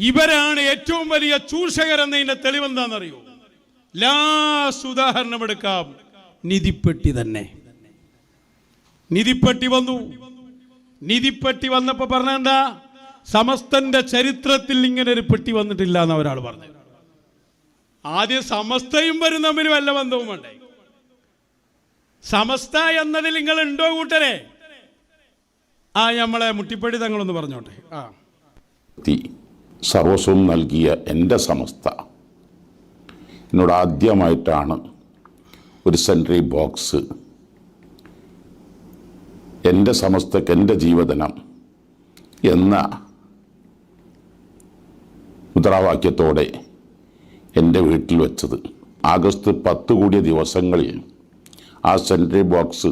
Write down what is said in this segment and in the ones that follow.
ഇവരാണ് ഏറ്റവും വലിയ ചൂഷകരെന്നതിന്റെ തെളിവെന്താണെന്നറിയോ? ലാസ്റ്റ് ഉദാഹരണം എടുക്കാം. നിധിപ്പെട്ടി തന്നെ. നിധിപ്പെട്ടി വന്നു. നിധിപ്പെട്ടി വന്നപ്പോ പറഞ്ഞെന്താ? സമസ്തന്റെ ചരിത്രത്തിൽ ഇങ്ങനെ ഒരു പെട്ടി വന്നിട്ടില്ല എന്ന് ഒരാൾ പറഞ്ഞു. ആദ്യം സമസ്തയും വരും തമ്മിൽ വല്ല ബന്ധവും വേണ്ടേ? സമസ്ത എന്നതിൽ നിങ്ങൾ ഉണ്ടോ കൂട്ടരെ? നമ്മളെ മുട്ടിപ്പടി തങ്ങളൊന്ന് പറഞ്ഞോട്ടെ. സർവസ്വം നൽകിയ എൻ്റെ സമസ്ത എന്നോട് ആദ്യമായിട്ടാണ് ഒരു സെൻട്രി ബോക്സ് എൻ്റെ സമസ്തക്ക് എൻ്റെ ജീവധനം എന്ന മുദ്രാവാക്യത്തോടെ എൻ്റെ വീട്ടിൽ വെച്ചത്. ആഗസ്റ്റ് 10 കൂടിയ ദിവസങ്ങളിൽ ആ സെൻട്രി ബോക്സ്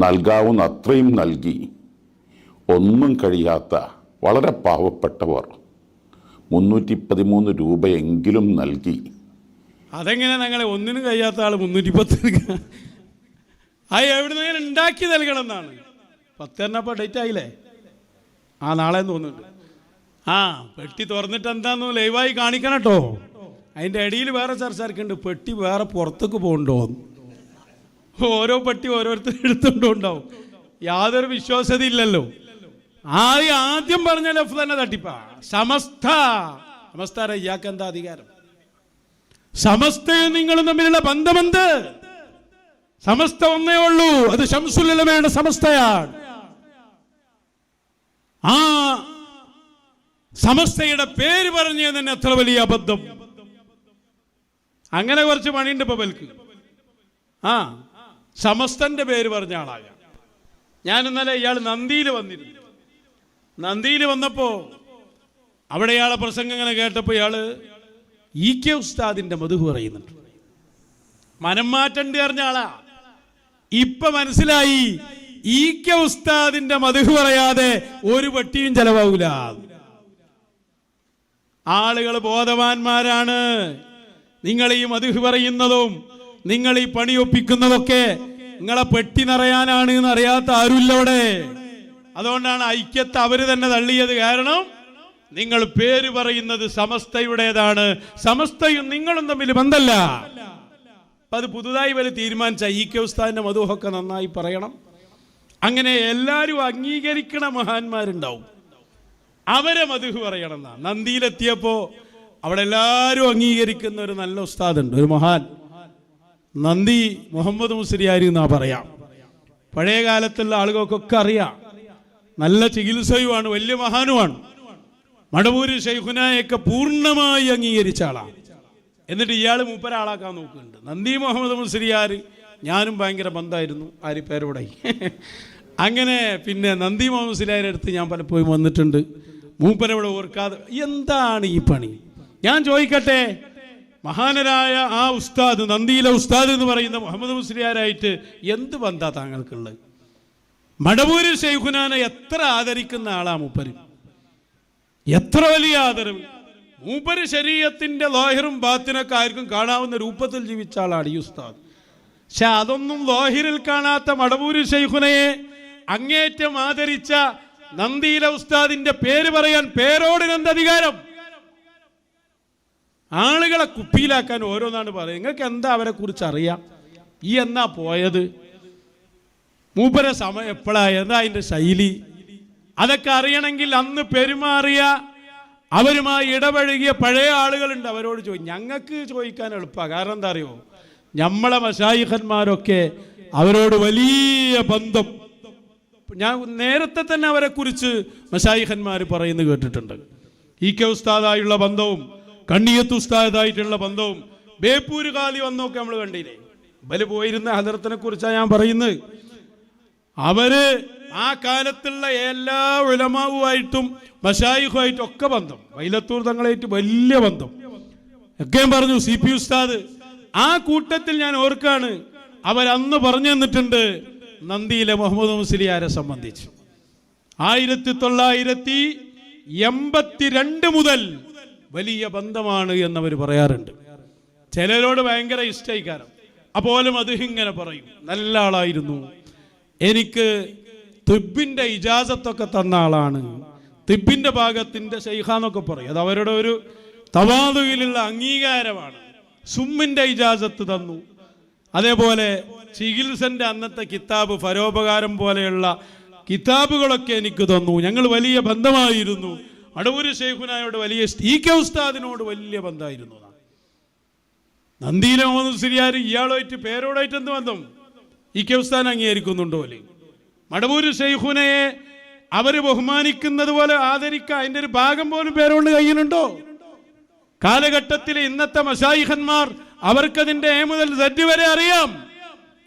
നൽകാവുന്ന അത്രയും നൽകി. ഒന്നും കഴിയാത്ത വളരെ പാവപ്പെട്ടവർ 313 രൂപയെങ്കിലും നൽകി. അതെങ്ങനെ ഞങ്ങളെ ഒന്നിനും കഴിയാത്ത ആൾ 310? എവിടുന്നെങ്കിലും ഉണ്ടാക്കി നൽകണം എന്നാണ്. 10 എണ്ണപ്പോൾ ഡേറ്റ് ആയില്ലേ? നാളെ തോന്നുന്നുണ്ട്. പെട്ടി തുറന്നിട്ട് എന്താന്ന് ലൈവായി കാണിക്കണം കേട്ടോ. അതിൻ്റെ ഇടയിൽ വേറെ ചർച്ച ആർക്കുണ്ട്, പെട്ടി വേറെ പുറത്തേക്ക് പോകണ്ടോ? ഓരോ പെട്ടി ഓരോരുത്തർ എടുത്തുകൊണ്ടുണ്ടാവും. യാതൊരു വിശ്വാസ്യത ഇല്ലല്ലോ. ആദ്യം പറഞ്ഞ ലഫ് തന്നെ തട്ടിപ്പാ. സമസ്ത ഇയാൾക്ക് എന്താ അധികാരം? സമസ്തയും നിങ്ങളും തമ്മിലുള്ള ബന്ധമെന്ത്? സമസ്ത ഒന്നേ ഉള്ളൂ, അത് ശംസുൽ ഉലമയുടെ സമസ്തയാണ്. സമസ്തയുടെ പേര് പറഞ്ഞേ തന്നെ എത്ര വലിയ അബദ്ധം. അങ്ങനെ കുറച്ച് പണിയുണ്ട് ഇപ്പൊ ബൽക്ക്. സമസ്തന്റെ പേര് പറഞ്ഞ ആളാകാം. ഞാൻ ഇന്നലെ ഇയാൾ നന്ദിയിൽ വന്നിരുന്നു. നന്ദിയിൽ വന്നപ്പോ അവിടെ ഇയാളെ പ്രസംഗം ഇങ്ങനെ കേട്ടപ്പോ ഇയാള് EK ഉസ്താദിന്റെ മധു പറയുന്നുണ്ട്. മനം മാറ്റണ്ട് അറിഞ്ഞ ആളാ. ഇപ്പൊ മനസ്സിലായി EK ഉസ്താദിന്റെ മധു പറയാതെ ഒരു പെട്ടിയും ചെലവാകൂല. ആളുകൾ ബോധവാന്മാരാണ്. നിങ്ങൾ ഈ മധു പറയുന്നതും നിങ്ങൾ ഈ പണിയൊപ്പിക്കുന്നതൊക്കെ നിങ്ങളെ പെട്ടി നിറയാനാണ് എന്ന് അറിയാത്ത ആരുമില്ല അവിടെ. അതുകൊണ്ടാണ് ഐക്യത്തെ അവര് തന്നെ തള്ളിയത്. കാരണം നിങ്ങൾ പേര് പറയുന്നത് സമസ്തയുടേതാണ്. സമസ്തയും നിങ്ങളും തമ്മിൽ ബന്ധമല്ല. അത് പുതുതായി വരെ തീരുമാനിച്ച EK ഉസ്താദിന്റെ മധുവൊക്കെ നന്നായി പറയണം. അങ്ങനെ എല്ലാവരും അംഗീകരിക്കണ മഹാന്മാരുണ്ടാവും, അവരെ മധു പറയണം എന്നാ. നന്ദിയിലെത്തിയപ്പോ അവിടെ എല്ലാവരും അംഗീകരിക്കുന്ന ഒരു നല്ല ഉസ്താദുണ്ട്, ഒരു മഹാൻ. നന്ദി മുഹമ്മദ് മുസ്ലിയാരി എന്നാ പറയാം. പഴയ കാലത്തുള്ള ആളുകൾക്കൊക്കെ അറിയാം. നല്ല ചികിത്സയുമാണ്, വലിയ മഹാനുമാണ്. മടവൂര് ശൈഖുനായൊക്കെ പൂർണ്ണമായി അംഗീകരിച്ച ആളാണ്. എന്നിട്ട് ഇയാൾ മൂപ്പരാളാക്കാൻ നോക്കുന്നുണ്ട്. നന്ദി മുഹമ്മദ് മുസ്ലിയാർ ഞാനും ഭയങ്കര ബന്ധമായിരുന്നു. പേരോടെ അങ്ങനെ പിന്നെ നന്ദി മുഹമ്മദ് മുസ്ലിയാരുടെ അടുത്ത് ഞാൻ പലപ്പോഴും വന്നിട്ടുണ്ട്. മൂപ്പരവിടെ ഓർക്കാതെ എന്താണ് ഈ പണി? ഞാൻ ചോദിക്കട്ടെ, മഹാനരായ ആ ഉസ്താദ്, നന്ദിയിലെ ഉസ്താദ് എന്ന് പറയുന്ന മുഹമ്മദ് മുസ്ലിയാരായിട്ട് എന്ത് ബന്ധാ താങ്കൾക്കുള്ളത്? മടവൂര് ശൈഖുനാനെ എത്ര ആദരിക്കുന്ന ആളാ മൂപ്പര്, എത്ര വലിയ ആദരവ്. മൂപ്പര് ശരീഅത്തിന്റെ ലാഹിറും ബാത്തിനൊക്കെ ആർക്കും കാണാവുന്ന രൂപത്തിൽ ജീവിച്ച ആളാണ് ഈ ഉസ്താദ്. പക്ഷെ അതൊന്നും ലാഹിറിൽ കാണാത്ത മടവൂര് ശൈഖുനയെ അങ്ങേറ്റം ആദരിച്ച നന്ദിയിലെ ഉസ്താദിന്റെ പേര് പറയാൻ പേരോടിന് എന്ത് അധികാരം? ആളുകളെ കുപ്പിയിലാക്കാൻ ഓരോന്നാണ് പറയുന്നത്. നിങ്ങൾക്ക് എന്താ അവരെ കുറിച്ച് അറിയാം? ഈ എന്നാ പോയത്? മൂപ്പര സമയം എപ്പോഴാ? എന്താ അതിന്റെ ശൈലി? അതൊക്കെ അറിയണമെങ്കിൽ അന്ന് പെരുമാറിയ, അവരുമായി ഇടപഴകിയ പഴയ ആളുകളുണ്ട്, അവരോട് ഞങ്ങൾക്ക് ചോദിക്കാൻ എളുപ്പമാണ്. കാരണം എന്താ അറിയോ? നമ്മളെ മശായിഖന്മാരൊക്കെ അവരോട് വലിയ ബന്ധം. ഞാൻ നേരത്തെ തന്നെ അവരെ കുറിച്ച് മശായിഖന്മാർ പറയുന്നത് കേട്ടിട്ടുണ്ട്. EK ഉസ്താദായുള്ള ബന്ധവും കണ്ണിയത്ത് ഉസ്താദായിട്ടുള്ള ബന്ധവും. ബേപ്പൂര് കാലി വന്നൊക്കെ നമ്മൾ കണ്ടില്ലേ? ബല് പോയിരുന്ന ഹദറത്തിനെ കുറിച്ചാണ് ഞാൻ പറയുന്നത്. അവര് ആ കാലത്തുള്ള എല്ലാ ഉലമാവുമായിട്ടും മശായിഖുമായിട്ടും ഒക്കെ ബന്ധം, വൈലത്തൂർ തങ്ങളായിട്ട് വലിയ ബന്ധം ഒക്കെയും പറഞ്ഞു. CP ഉസ്താദ് ആ കൂട്ടത്തിൽ ഞാൻ ഓർക്കാണ്, അവരന്ന് പറഞ്ഞു തന്നിട്ടുണ്ട് നന്ദിയിലെ മുഹമ്മദ് മുസ്ലിയാരെ സംബന്ധിച്ച് 1982 മുതൽ വലിയ ബന്ധമാണ് എന്നവർ പറയാറുണ്ട്. ചിലരോട് ഭയങ്കര ഇഷ്ടൈക്കാരം. അപ്പോലും അത് ഇങ്ങനെ പറയും, നല്ല ആളായിരുന്നു, എനിക്ക് തിബിന്റെ ഇജാസത്തൊക്കെ തന്ന ആളാണ്, തിബിന്റെ ഭാഗത്തിന്റെ ശൈഖാന്നൊക്കെ പറയും. അത് അവരുടെ ഒരു തവാദുയിലുള്ള അംഗീകാരമാണ്. സുമ്മിന്റെ ഇജാസത്ത് തന്നു. അതേപോലെ ചികിത്സന്റെ അന്നത്തെ കിതാബ് ഫരോപകാരം പോലെയുള്ള കിതാബുകളൊക്കെ എനിക്ക് തന്നു. ഞങ്ങൾ വലിയ ബന്ധമായിരുന്നു. അടവൂര് ശൈഖുനായോട് വലിയ ഇ.കെ. ഉസ്താദിനോട് വലിയ ബന്ധമായിരുന്നു. നന്ദിയിലെ മുഹമ്മദ് മുസ്ലിയാർ ഇയാളുമായിട്ട് പേരോടായിട്ട് എന്ത് ബന്ധം? ഇ.കെ. ഉസ്താദ് അംഗീകരിക്കുന്നുണ്ടോ അല്ലേ? മടവൂര് ശൈഖുനയെ അവര് ബഹുമാനിക്കുന്നത് പോലെ ആദരിക്കുക, അതിന്റെ ഒരു ഭാഗം പോലും പേരോട് കയ്യിലുണ്ടോ? കാലഘട്ടത്തിലെ ഇന്നത്തെ മശായിഖന്മാർ അവർക്കതിന്റെ എ മുതൽ സെറ്റ് വരെ അറിയാം.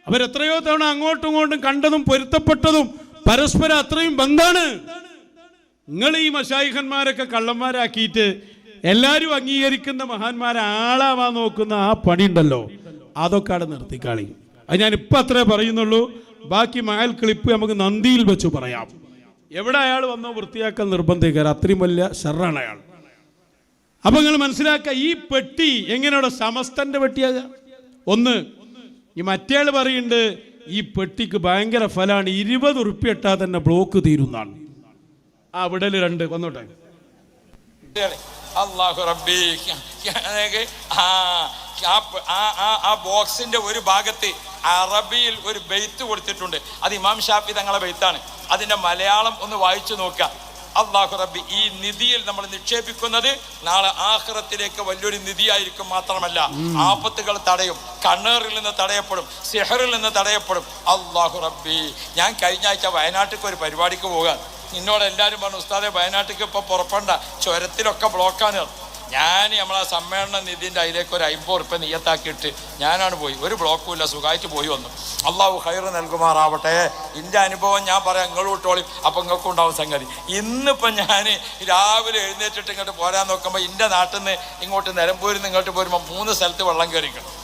അവരെത്രയോ തവണ അങ്ങോട്ടും ഇങ്ങോട്ടും കണ്ടതും പൊരുത്തപ്പെട്ടതും പരസ്പരം അത്രയും ബന്ധാണ്. നിങ്ങൾ ഈ മശായിഖന്മാരൊക്കെ കള്ളന്മാരാക്കിയിട്ട് എല്ലാവരും അംഗീകരിക്കുന്ന മഹാന്മാരെ ആളാവാൻ നോക്കുന്ന ആ പണി ഉണ്ടല്ലോ, അതൊക്കെ അവിടെ നിർത്തിക്കാളി. അത് ഞാൻ ഇപ്പം അത്രേ പറയുന്നുള്ളൂ. ബാക്കി മയൽ ക്ലിപ്പ് നമുക്ക് നന്ദിയിൽ വെച്ച് പറയാം. എവിടെ അയാൾ വന്നോ വൃത്തിയാക്കൽ നിർബന്ധിക്കാറ്, അത്രയും വലിയ ഷർറാണ് അയാൾ. അപ്പൊ നിങ്ങൾ മനസ്സിലാക്കുക, ഈ പെട്ടി എങ്ങനെയുള്ള സമസ്തന്റെ പെട്ടിയാകുക? ഒന്ന്, ഈ മറ്റേയാൾ പറയുന്നുണ്ട് ഈ പെട്ടിക്ക് ഭയങ്കര ഫലാണ്, 20 ഉറുപ്പ്യ ഇട്ടാൽ തന്നെ ബ്ലോക്ക് തീരുന്നാണ്. ആ വിടല് 2 വന്നോട്ടെ. അല്ലാഹു റബ്ബി, ആ ബോക്സിന്റെ ഒരു ഭാഗത്ത് അറബിയിൽ ഒരു ബെയ്ത്ത് കൊടുത്തിട്ടുണ്ട്. അത് ഇമാം ഷാഫി തങ്ങളെ ബെയ്ത്താണ്. അതിന്റെ മലയാളം ഒന്ന് വായിച്ചു നോക്കുക. അല്ലാഹു റബ്ബി, ഈ നിധിയിൽ നമ്മൾ നിക്ഷേപിക്കുന്നത് നാളെ ആഖിറത്തിലേക്ക് വലിയൊരു നിധിയായിരിക്കും. മാത്രമല്ല ആപത്തുകൾ തടയും, കണ്ണേറിൽ നിന്ന് തടയപ്പെടും, സിഹറിൽ നിന്ന് തടയപ്പെടും. അല്ലാഹു റബ്ബി, ഞാൻ കഴിഞ്ഞ ആഴ്ച വയനാട്ടിലേക്ക് ഒരു പരിപാടിക്ക് പോകാൻ, നിന്നോട് എല്ലാവരും പറഞ്ഞു ഉസ്താദെ വയനാട്ടിലേക്ക് ഇപ്പൊ പുറപ്പെടണ്ട, ചുരത്തിലൊക്കെ ബ്ലോക്കാണ്. ഞാൻ നമ്മളെ സമ്മേളന നിധിൻ്റെ അതിലേക്ക് ഒരു 50 ഉറുപ്പ്യ നിയ്യത്താക്കിയിട്ട് ഞാനാണ് പോയി. ഒരു ബ്ലോക്കും ഇല്ല, സുഖമായിട്ട് പോയി വന്നു. അള്ളാഹു ഖൈർ നൽകുമാറാവട്ടെ. എൻ്റെ അനുഭവം ഞാൻ പറയാം, നിങ്ങൾ വിട്ടോളി, അപ്പം നിങ്ങൾക്കും ഉണ്ടാവും സംഗതി. ഇന്നിപ്പം ഞാൻ രാവിലെ എഴുന്നേറ്റിട്ട് ഇങ്ങോട്ട് പോരാൻ നോക്കുമ്പോൾ എൻ്റെ നാട്ടിൽ നിന്ന് ഇങ്ങോട്ട് നിലമ്പൂരിൽ നിന്ന് ഇങ്ങോട്ട് പോരുമ്പോൾ 3 സ്ഥലത്ത് വെള്ളം കയറിക്കണം.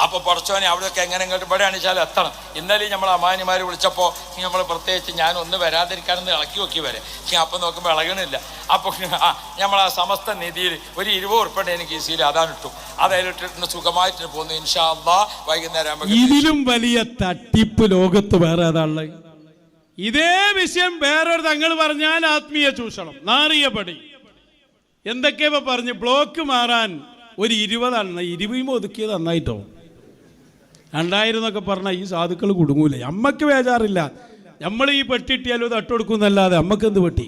അപ്പോൾ പഠിച്ചോനെ അവിടെയൊക്കെ എങ്ങനെ ഇങ്ങോട്ട് ഇവിടെ ആണെച്ചാൽ എത്തണം. ഇന്നലെ നമ്മൾ അമാനിമാർ വിളിച്ചപ്പോൾ നമ്മൾ പ്രത്യേകിച്ച് ഞാൻ ഒന്ന് വരാതിരിക്കാനെന്ന് ഇളക്കി നോക്കി വരെ, അപ്പം നോക്കുമ്പോൾ ഇളകണില്ല. അപ്പോൾ നമ്മൾ ആ സമസ്ത നിധിയിൽ ഒരു 20 ഉറുപ്പ്യ എനിക്ക് ഈസിയിൽ അതാണ് ഇട്ടു. അതതിലിട്ടിട്ട് സുഖമായിട്ട് പോകുന്നു. ഇൻഷാ അല്ലാഹ് വൈകുന്നേരം. ഇതിലും വലിയ തട്ടിപ്പ് ലോകത്ത് വേറെ ഏതാണുള്ളത്? ഇതേ വിഷയം വേറൊരു തങ്ങൾ പറഞ്ഞാൽ ആത്മീയ ചൂഷണം, നാറിയ പടി, എന്തൊക്കെയാ പറഞ്ഞ് ബ്ലോക്ക് മാറാൻ ഒരു 20 20 ഒതുക്കിയത് നന്നായിട്ടോ. 2000 എന്നൊക്കെ പറഞ്ഞാൽ ഈ സാധുക്കൾ കുടുങ്ങൂലേ? നമ്മക്ക് ബേജാറില്ല, നമ്മൾ ഈ പെട്ടിട്ടിയാലും തട്ടുകൊടുക്കുന്നല്ലാതെ നമ്മക്ക് എന്ത് പെട്ടി?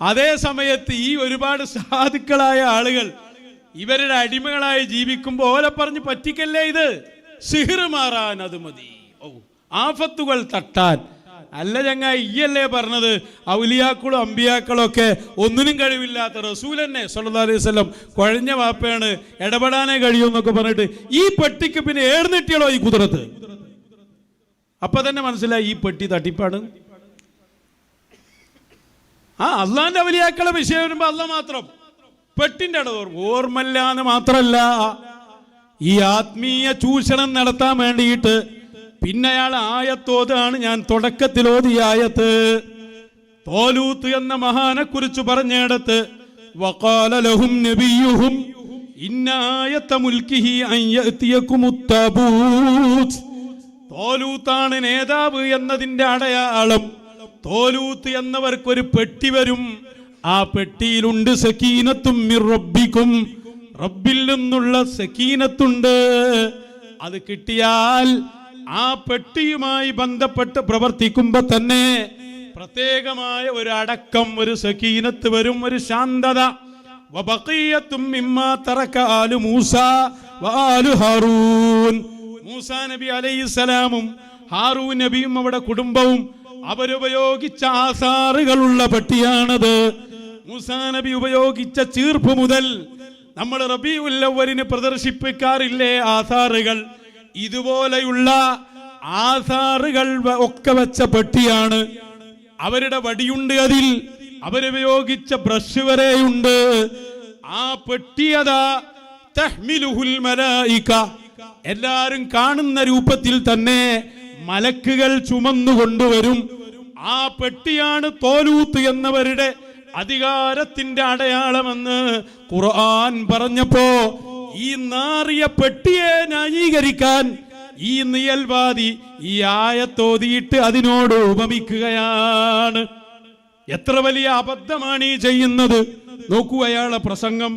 അതേ സമയത്ത് ഈ ഒരുപാട് സാധുക്കളായ ആളുകൾ ഇവരുടെ അടിമകളായി ജീവിക്കുമ്പോൾ ഓലെ പറഞ്ഞ് പറ്റിക്കല്ലേ ഇത്? സിഹിർ മാറാൻ അത് മതി, ആഫത്തുകൾ തട്ടാൻ അല്ല. ചങ്ങായി ഈയല്ലേ പറഞ്ഞത് ഔലിയാക്കളും അമ്പിയാക്കളും ഒക്കെ ഒന്നിനും കഴിവില്ലാത്ത റസൂൽ തന്നെ സല്ലല്ലാഹു അലൈഹി വസല്ലം കുഴഞ്ഞ വാപ്പയാണ്, ഇടപെടാനേ കഴിയുമെന്നൊക്കെ പറഞ്ഞിട്ട് ഈ പെട്ടിക്ക് പിന്നെ ഏർന്നിട്ടിയളോ ഈ കുതിരത്ത്? അപ്പൊ തന്നെ മനസ്സിലായി ഈ പെട്ടി തട്ടിപ്പാണ്. അള്ളാന്റെ ഔലിയാക്കളെ വിഷയം വരുമ്പോ അല്ല മാത്രം പെട്ടിന്റെ ഓർമ്മല്ല എന്ന് മാത്രല്ല, ഈ ആത്മീയ ചൂഷണം നടത്താൻ വേണ്ടിയിട്ട് പിന്നെ അയാൾ ആയത്തോതാണ്. ഞാൻ തുടക്കത്തിൽ ഓതിയ ആയത്ത് തോലൂത്ത് എന്ന മഹാനെ കുറിച്ച് പറഞ്ഞിടത്ത് വഖാല ലഹും നബിയുഹും ഇന്ന ആയത മുൽകിഹി അൻ യഅതിയകുമുത് തബൂത്. തോലൂത്താണ് നേതാവ് എന്നതിന്റെ അടയാളം. തോലൂത്ത് എന്നവർക്കൊരു പെട്ടി വരും. ആ പെട്ടിയിലുണ്ട് സക്കീനത്തും മിർ റബ്ബിക്കും, റബ്ബിൽ നിന്നുള്ള സക്കീനത്തുണ്ട്. അത് കിട്ടിയാൽ ആ പെട്ടിയുമായി ബന്ധപ്പെട്ട് പ്രവർത്തിക്കുമ്പോ തന്നെ പ്രത്യേകമായ ഒരു അടക്കം, ഒരു സക്കീനത്ത് വരും, ഒരു ശാന്തത. വബഖിയത്തും മിമ്മാ തറക ആലു മൂസ വആലു ഹാറൂൻ. മൂസാ നബി അലൈഹിസ്സലാമും ഹാറൂൻ നബിയും അവരുടെ കുടുംബവും അവരുപയോഗിച്ച ആസാറുകളുള്ള പെട്ടിയാണത്. മൂസാ നബി ഉപയോഗിച്ച ചീർപ്പ് മുതൽ നമ്മൾ റബീഉൽ അവ്വലിന് പ്രദർശിപ്പിക്കാറില്ലേ ആസാറുകൾ, ഇതുപോലെയുള്ള ആസാറുകൾ ഒക്കെ വെച്ച പെട്ടിയാണ്. അവരുടെ വടിയുണ്ട്, അതിൽ അവരുപയോഗിച്ച ബ്രഷ് വരെയുണ്ട്. ആ പെട്ടിയതാ തഹ്മിലുഹുൽ മലായിക, എല്ലാരും കാണുന്ന രൂപത്തിൽ തന്നെ മലക്കുകൾ ചുമന്നുകൊണ്ടുവരും. ആ പെട്ടിയാണ് തോലൂത്ത് എന്നവരുടെ അധികാരത്തിന്റെ അടയാളമെന്ന് ഖുർആൻ പറഞ്ഞപ്പോ ഈ നാറിയ പെട്ടിയെ ന്യായീകരിക്കാൻ ഈ നിയൽവാദി ഈ ആയത്തോതിയിട്ട് അതിനോട് ഉപമിക്കുകയാണ്. എത്ര വലിയ അബദ്ധമാണ് ഈ ചെയ്യുന്നത്. നോക്കൂ അയാളെ പ്രസംഗം.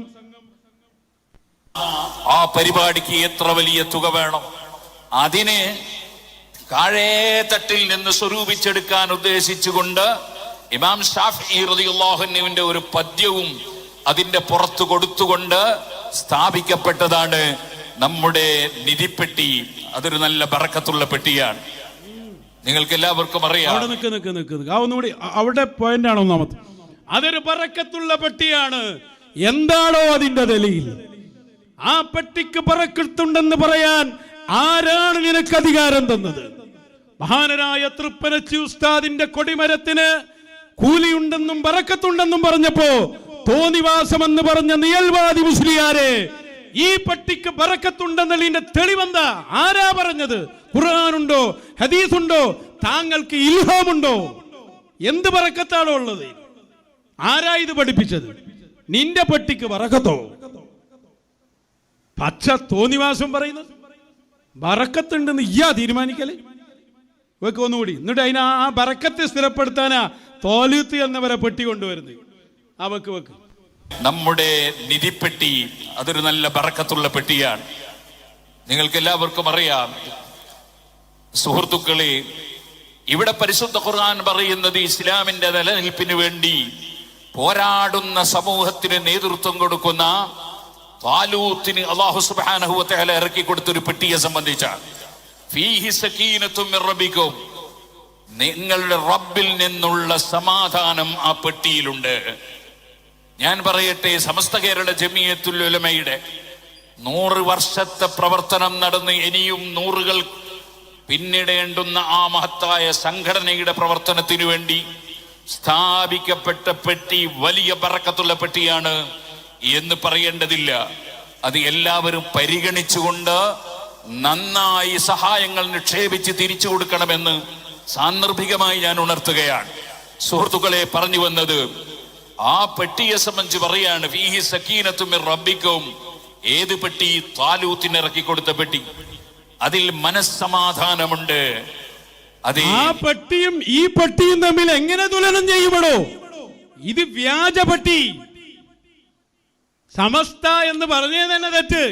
ആ പരിപാടിക്ക് എത്ര വലിയ തുക വേണം? അതിനെ താഴേത്തട്ടിൽ നിന്ന് സ്വരൂപിച്ചെടുക്കാൻ ഉദ്ദേശിച്ചുകൊണ്ട് ഇമാം ഷാഫിഈ റളിയല്ലാഹു അൻഹുവിന്റെ ഒരു പദ്യവും അതിന്റെ പുറത്തു കൊടുത്തുകൊണ്ട് സ്ഥാപിക്കപ്പെട്ടതാണ് നമ്മുടെ നിധിപ്പെട്ടി. അതൊരു നല്ല ബറക്കത്തുള്ള പെട്ടിയാണ്. നിങ്ങൾക്ക് എല്ലാവർക്കും അറിയാം. ഒന്നുകൂടി അവിടെ പോയിന്റ് ആണ് ഒന്നാമത്. അതൊരു ബറക്കത്തുള്ള പെട്ടിയാണ്. എന്താണോ അതിന്റെ ദലീൽ? ആ പെട്ടിക്ക് ബറക്കത്തുണ്ടെന്ന് പറയാൻ ആരാണ് നിനക്ക് അധികാരം തന്നത്? മഹാനരായ തൃപ്പനച്ചി ഉസ്താദിന്റെ കൊടിമരത്തിന് കൂലിയുണ്ടെന്നും ബറക്കത്തുണ്ടെന്നും പറഞ്ഞപ്പോ തോന്നിവാസമെന്ന് പറഞ്ഞ നിയൽവാദി മുസ്ലിയാരെ, ഈ പെട്ടിക്ക് ബറക്കത്തുണ്ടെന്നതിന്റെ തെളിവെന്താ? ആരാ പറഞ്ഞത്? ഖുർആനുണ്ടോ? ഹദീസുണ്ടോ? താങ്കൾക്ക് ഇൽഹാമുണ്ടോ? എന്ത് ബറക്കത്താണോ ഉള്ളത്? ആരാ ഇത് പഠിപ്പിച്ചത്? നിന്റെ പെട്ടിക്ക് ബറക്കത്തോ? പച്ച തോന്നിവാസം പറയുന്നത്. ബറക്കത്തുണ്ടെന്ന് ഇയ്യാ തീരുമാനിക്കല്. വെക്ക് ഒന്നുകൂടി. എന്നിട്ട് അതിന് ആ ബറക്കത്തെ സ്ഥിരപ്പെടുത്താനാ തോലൂത്ത് എന്നവരെ പെട്ടി കൊണ്ടുവരുന്നത്. ആ വെക്ക് വെക്ക്. നമ്മുടെ നിധിപ്പെട്ടി അതൊരു നല്ല ബറക്കത്തുള്ള പെട്ടിയാണ്. നിങ്ങൾക്ക് എല്ലാവർക്കും അറിയാം സുഹൃത്തുക്കളെ, ഇവിടെ പരിശുദ്ധ ഖുർആൻ പറയുന്നത് ഇസ്ലാമിന്റെ നിലനിൽപ്പിന് വേണ്ടി പോരാടുന്ന സമൂഹത്തിന് നേതൃത്വം കൊടുക്കുന്ന താലൂത്തിന് അല്ലാഹു സുബ്ഹാനഹു വ തആല ഇറക്കി കൊടുത്തൊരു പെട്ടിയെ സംബന്ധിച്ചാണ്. ഫീഹി സകീനത്തും മിർ റബ്ബിക്കും, നിങ്ങളുടെ റബ്ബിൽ നിന്നുള്ള സമാധാനം ആ പെട്ടിയിലുണ്ട്. ഞാൻ പറയട്ടെ, സമസ്ത കേരള ജമിയത്തുൽ ഉലമയുടെ 100 വർഷത്തെ പ്രവർത്തനം നടന്ന് ഇനിയും 100കൾ പിന്നിടേണ്ടുന്ന ആ മഹത്തായ സംഘടനയുടെ പ്രവർത്തനത്തിനു വേണ്ടി സ്ഥാപിക്കപ്പെട്ട പെട്ടി വലിയ ബറക്കത്തുള്ള പെട്ടിയാണ് എന്ന് പറയേണ്ടതില്ല. അത് എല്ലാവരും പരിഗണിച്ചുകൊണ്ട് നന്നായി സഹായങ്ങൾ നിക്ഷേപിച്ച് തിരിച്ചു കൊടുക്കണമെന്ന് സാന്ദർഭികമായി ഞാൻ ഉണർത്തുകയാണ്. സുഹൃത്തുക്കളെ, പറഞ്ഞു വന്നത് ആ പെട്ടിയെ സംബന്ധിച്ച് പറയാണ്. ഫീഹി സകീനത്തും മിർ റബ്ബിക്കും. ഏത് പെട്ടി? താലൂത്തിന് ഇറക്കി കൊടുത്ത പെട്ടി. അതിൽ മനസ്സമാധാനമുണ്ട്. അത് ആ പെട്ടിയും ഈ പെട്ടിയും തമ്മിൽ എങ്ങനെ തുലനം ചെയ്യുമോ? ഇത് വ്യാജ പെട്ടി. സമസ്ത എന്ന് പറഞ്ഞേ തന്നെ തെറ്റ്.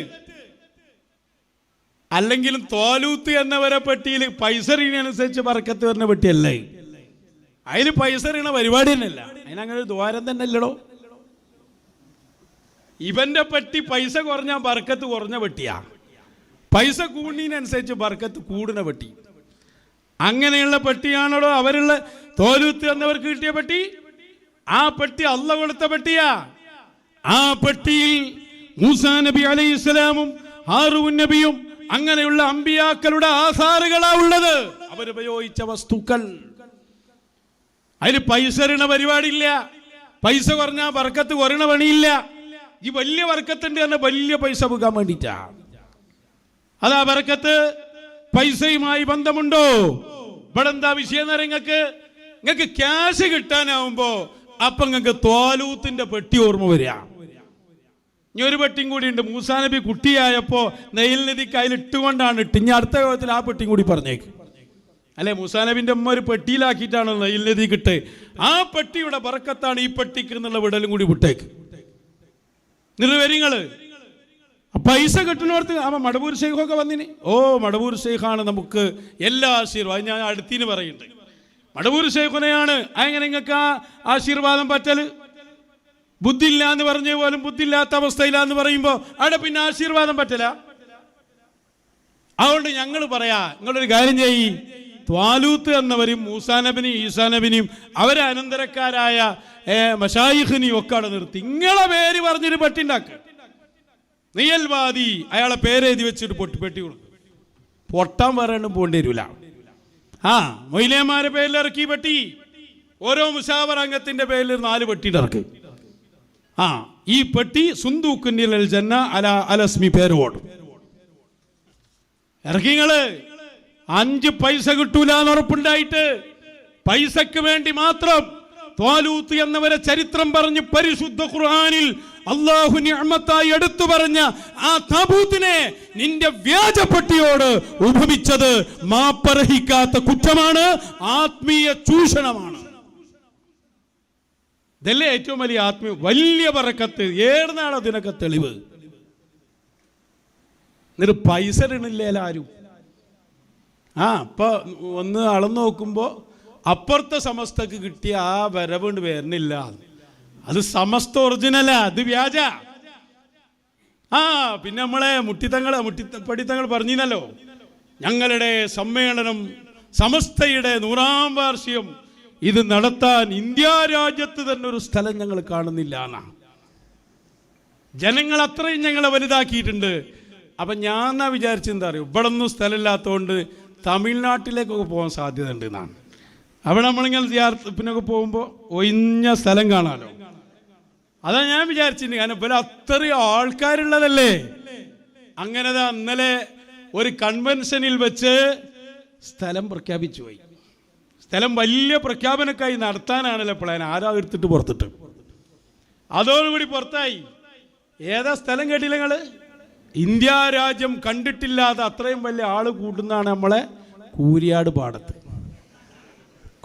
അല്ലെങ്കിലും തോലൂത്ത് എന്നവരെ പെട്ടിയിൽ പൈസ അറിയുന്നതനുസരിച്ച് ബറക്കത്ത് വരുന്ന പെട്ടിയല്ലേ. അതിൽ പൈസ അറിയണ പരിപാടി തന്നെയല്ല. അതിനങ്ങനെ ഒരു ദ്വാരം തന്നെ അല്ലടോ. ഇവന്റെ പെട്ടി പൈസ കുറഞ്ഞാൽ ബർക്കത്ത് കുറഞ്ഞ പെട്ടിയാ. പൈസ കൂടുന്നതിനനുസരിച്ച് ബർക്കത്ത് കൂടുന്ന പെട്ടി. അങ്ങനെയുള്ള പെട്ടിയാണോ അവരുള്ള തോലൂത്ത് എന്നവർക്ക് കിട്ടിയ പെട്ടി? ആ പെട്ടി അല്ലാഹു കൊടുത്ത പെട്ടിയാ. ആ പെട്ടിയിൽ മൂസാ നബി അലൈഹിസ്സലാമും ഹാറൂൻ നബിയും അങ്ങനെയുള്ള അമ്പിയാക്കളുടെ ആധാറുകളാ ഉള്ളത്. അവരുപയോഗിച്ച വസ്തുക്കൾ. അതിന് പൈസ അറിയണ പരിപാടിയില്ല. പൈസ കുറഞ്ഞാൽ ബർക്കത്ത് കുറയണ പണിയില്ല. ഈ വലിയ ബർക്കത്തിന്റെ തന്നെ വലിയ പൈസ പോകാൻ വേണ്ടിയിട്ടാ. അതാ ബർക്കത്ത്. പൈസയുമായി ബന്ധമുണ്ടോ? ഇവിടെ എന്താ വിഷയം? നിങ്ങൾക്ക് ക്യാഷ് കിട്ടാനാവുമ്പോ അപ്പൊ നിങ്ങൾക്ക് തോലൂത്തിന്റെ പെട്ടി ഓർമ്മ വരിക. ഇനി ഒരു പെട്ടിയും കൂടി ഉണ്ട്. മൂസാ നബി കുട്ടിയായപ്പോ നെയിൽ നദിക്ക് അതിലിട്ടുകൊണ്ടാണ് ഇട്ട്. ഇനി അടുത്ത യോഗത്തിൽ ആ പെട്ടിയും കൂടി പറഞ്ഞേക്ക്. അല്ലെ, മൂസാ നബിന്റെ അമ്മ ഒരു പെട്ടിയിലാക്കിയിട്ടാണ് നെയിൽ നദി കിട്ട്. ആ പെട്ടിയുടെ ബറക്കത്താണ് ഈ പെട്ടിക്ക് എന്നുള്ള വിടലും കൂടി വിട്ടേക്ക്. നിർവരിങ്ങള് പൈസ കിട്ടുന്നവർക്ക് ആ മടവൂർ ഷെയ്ഖൊക്കെ വന്നിന്. ഓ, മടവൂർ ഷെയ്ഖാണ് നമുക്ക് എല്ലാ ആശീർവാദം. ഞാൻ അടുത്തിന് പറയുന്നുണ്ട്, മടവൂർ ഷെയ്ഖിനെയാണ്. അങ്ങനെ നിങ്ങൾക്ക് ആ ആശീർവാദം പറ്റല്. ബുദ്ധിയില്ല എന്ന് പറഞ്ഞ പോലും ബുദ്ധിയില്ലാത്ത അവസ്ഥയിലാന്ന് പറയുമ്പോ അവിടെ പിന്നെ ആശീർവാദം പറ്റല. അതുകൊണ്ട് ഞങ്ങൾ പറയാ, നിങ്ങളൊരു കാര്യം ചെയ്യ്. ത്വാലൂത്ത് എന്നവരും മൂസാ നബിനെയും ഈസാ നബിനെയും അവരെ അനന്തരക്കാരായ മശായിഖിനെയും ഒക്കെ അവിടെ നിർത്തി നിങ്ങളെ പേര് പറഞ്ഞൊരു പെട്ടി ഉണ്ടാക്കുക. നിയൽവാദി അയാളെ പേരെഴുതി വെച്ചിട്ട് പെട്ടി കൊടുക്കും. പൊട്ടാൻ പറയാനും പോകേണ്ടി വരില്ല. ആ മൊയ്ലേമാരെ പേരിൽ ഇറക്കി പെട്ടി. ഓരോ മുസാവർ അംഗത്തിന്റെ പേരിൽ 4 പെട്ടി ഇറക്കി. ആ ഈ പെട്ടി സുന്ദൂഖുൽ ജന്ന അലസ്മി പേരോട് ഇറക്കിങ്ങള്. 5 പൈസ കിട്ടൂല എന്ന് ഉറപ്പുണ്ടായിട്ട് പൈസക്ക് വേണ്ടി മാത്രം ത്വാലൂത്ത് എന്നവരെ ചരിത്രം പറഞ്ഞ് പരിശുദ്ധ ഖുർആനിൽ അല്ലാഹു നിഅമത്തായി എടുത്തു പറഞ്ഞ ആ താബൂത്തിനെ നിന്റെ വ്യാജപ്പെട്ടിയോട് ഉപമിച്ചത് മാപ്പർഹിക്കാത്ത കുറ്റമാണ്, ആത്മീയ ചൂഷണമാണ്. ഇതല്ലേ ഏറ്റവും വലിയ വലിയ ബറക്കത്ത്. ഏടുന്നാണ് അതിനൊക്കെ തെളിവ്? എന്നിട്ട് പൈസ ഇടണില്ലേ ആരും. അപ്പൊ ഒന്ന് അളന്ന് നോക്കുമ്പോ അപ്പുറത്തെ സമസ്തക്ക് കിട്ടിയ ആ വരവുണ്ട് വരുന്നില്ല. അത് സമസ്ത ഒറിജിനലാ, അത് വ്യാജ. പിന്നെ നമ്മളെ മുട്ടിപ്പടിത്തങ്ങൾ പറഞ്ഞിരുന്നല്ലോ, ഞങ്ങളുടെ സമ്മേളനം സമസ്തയുടെ 100-ാം വാർഷികം ഇത് നടത്താൻ ഇന്ത്യ രാജ്യത്ത് തന്നെ ഒരു സ്ഥലം ഞങ്ങൾ കാണുന്നില്ല എന്നാ. ജനങ്ങൾ അത്രയും ഞങ്ങളെ വലുതാക്കിയിട്ടുണ്ട്. അപ്പൊ ഞാൻ എന്നാ വിചാരിച്ചെന്താ അറിയോ, ഇവിടെ ഒന്നും സ്ഥലമില്ലാത്തതുകൊണ്ട് തമിഴ്നാട്ടിലേക്കൊക്കെ പോകാൻ സാധ്യത ഉണ്ട് എന്നാണ്. അവിടെ നമ്മളിങ്ങനെ സിയാറത്തിനൊക്കെ പോകുമ്പോൾ ഒഴിഞ്ഞ സ്ഥലം കാണാമല്ലോ. അതാ ഞാൻ വിചാരിച്ചിട്ടുണ്ട്. കാരണം ഇവിടെ അത്രയും ആൾക്കാരുള്ളതല്ലേ. അങ്ങനെ ഇന്നലെ ഒരു കൺവെൻഷനിൽ വെച്ച് സ്ഥലം പ്രഖ്യാപിച്ചു പോയി. സ്ഥലം വലിയ പ്രഖ്യാപനക്കായി നടത്താനാണല്ലോ പ്ലാൻ. ആരാ എടുത്തിട്ട് പുറത്തിട്ട്, അതോടുകൂടി പുറത്തായി. ഏതാ സ്ഥലം കേട്ടില്ല നിങ്ങള്? ഇന്ത്യ രാജ്യം കണ്ടിട്ടില്ലാതെ അത്രയും വലിയ ആള് കൂടുന്നതാണ് നമ്മളെ കൂരിയാട് പാടത്ത്.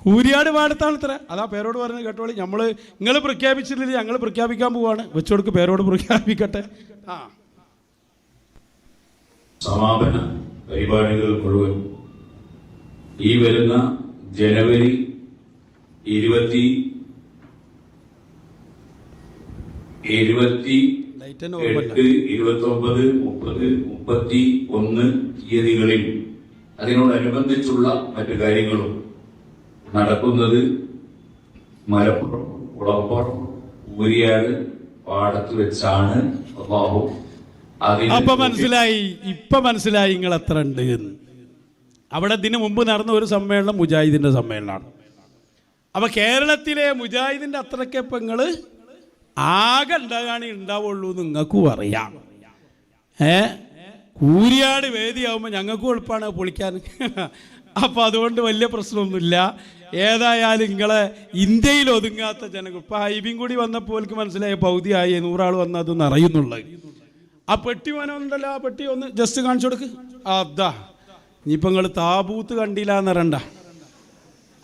കൂരിയാട് പാടത്താണ് ഇത്ര. അതാ പേരോട് പറഞ്ഞത് കേട്ടോളി. നിങ്ങൾ പ്രഖ്യാപിച്ചിട്ടില്ല, ഞങ്ങൾ പ്രഖ്യാപിക്കാൻ പോവാണ്. വെച്ചുകൊടുക്ക്, പേരോട് പ്രഖ്യാപിക്കട്ടെ. സമാപന പരിപാടികൾ മുഴുവൻ ഈ വരുന്ന ജനുവരി 28, 29, 30, 31 തീയതികളിൽ അതിനോടനുബന്ധിച്ചുള്ള മറ്റു കാര്യങ്ങളും നടക്കുന്നത് മലപ്പുറം കുളപ്പുറം കൂരിയാട് പാടത്ത് വെച്ചാണ്. അപ്പൊ മനസ്സിലായി നിങ്ങൾ എത്ര ഉണ്ട് എന്ന്. അവിടെ ഇതിനു മുമ്പ് നടന്ന ഒരു സമ്മേളനം മുജാഹിദിന്റെ സമ്മേളനമാണ്. അപ്പൊ കേരളത്തിലെ മുജാഹിദിന്റെ അത്രയ്ക്ക് ഇപ്പൊ നിങ്ങള് ആകെ ഉണ്ടാവുള്ളൂ നിങ്ങൾക്കും അറിയാം. കൂരിയാട് വേദിയാവുമ്പോൾ ഞങ്ങൾക്കും എളുപ്പമാണ് പൊളിക്കാൻ. അപ്പൊ അതുകൊണ്ട് വലിയ പ്രശ്നമൊന്നുമില്ല. ഏതായാലും നിങ്ങളെ ഇന്ത്യയിൽ ഒതുങ്ങാത്ത ജനങ്ങൾ ഇപ്പൊ ഹൈബിയും കൂടി വന്നപ്പോൾ മനസ്സിലായ പൗതിയായി 100 ആൾ വന്ന് അതൊന്നും അറിയുന്നുള്ളത്. ആ പെട്ടി മോനുണ്ടല്ലോ, ആ പെട്ടി ഒന്ന് ജസ്റ്റ് കാണിച്ചു കൊടുക്ക്. അതാ ഇനിയിപ്പോ നിങ്ങൾ താബൂത്ത് കണ്ടില്ല എന്നറിയണ്ട.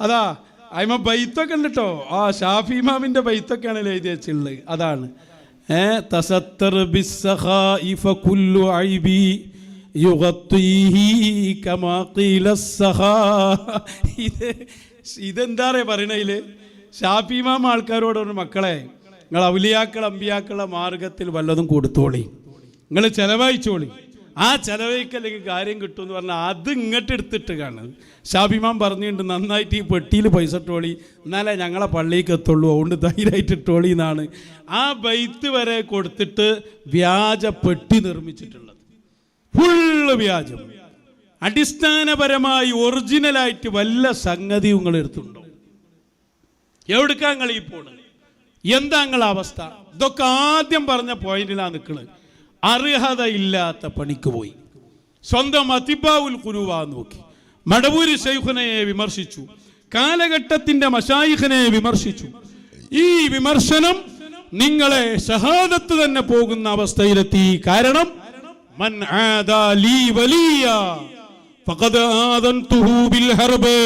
അതാ അയിമ ബൈത്തൊക്കെ ഉണ്ട് കേട്ടോ. ഷാഫി ഇമാമിന്റെ ബൈത്തൊക്കെയാണല്ലോ എഴുതി വെച്ചുള്ളത്. അതാണ് തസത്തർ ബിസ്സഖാഇഫ കുല്ലു ഐബി യുഗത്തിഹി കമാ ഖീല സഖാ. ഇതെന്താ പറയാ പറയണതില്? ഷാഫി ഇമാം ആൾക്കാരോട് പറഞ്ഞു, മക്കളെ നിങ്ങൾ ഔലിയാക്കൾ അമ്പിയാക്കളുടെ മാർഗത്തിൽ വല്ലതും കൊടുത്തോളി, നിങ്ങൾ ചെലവഴിച്ചോളി. ആ ചെലവഴിക്കല്ലെങ്കിൽ കാര്യം കിട്ടുമെന്ന് പറഞ്ഞാൽ അത് ഇങ്ങോട്ട് എടുത്തിട്ട് കാണുന്നത്. ഷാഫിമാൻ പറഞ്ഞിട്ടുണ്ട്, നന്നായിട്ട് ഈ പെട്ടിയിൽ പൈസ ഇട്ടോളി, എന്നാലേ ഞങ്ങളെ പള്ളിക്ക് എത്തുള്ളൂ, അതുകൊണ്ട് ധൈര്യമായിട്ട് ഇട്ടോളി എന്നാണ് ആ ബൈത്ത് വരെ കൊടുത്തിട്ട് വ്യാജ പെട്ടി നിർമ്മിച്ചിട്ടുള്ളത്. ഫുള്ള് വ്യാജം. അടിസ്ഥാനപരമായി ഒറിജിനലായിട്ട് വല്ല സംഗതി നിങ്ങൾ എടുത്തുണ്ടോ? എവിടുക്കാ നിങ്ങൾ ഈ പോണത്? എന്താ നിങ്ങളെ അവസ്ഥ? ഇതൊക്കെ ആദ്യം പറഞ്ഞ പോയിന്റിലാണ് നിൽക്കുന്നത്. അർഹതയില്ലാത്ത പണിക്ക് പോയി. സ്വന്തം അതിബാഉൽ ഖുലൂബ നോക്കി മടവൂരി ശൈഖുനയെ വിമർശിച്ചു, കാലഘട്ടത്തിന്റെ മശായിഖിനെ വിമർശിച്ചു. ഈ വിമർശനം നിങ്ങളെ ഷഹാദത്ത് തന്നെ പോകുന്ന അവസ്ഥയിലെത്തി. കാരണം മൻ ആദാ ലീ വലിയ ഫഖദ് ആദൻതുഹു ബിൽ ഹർബ്.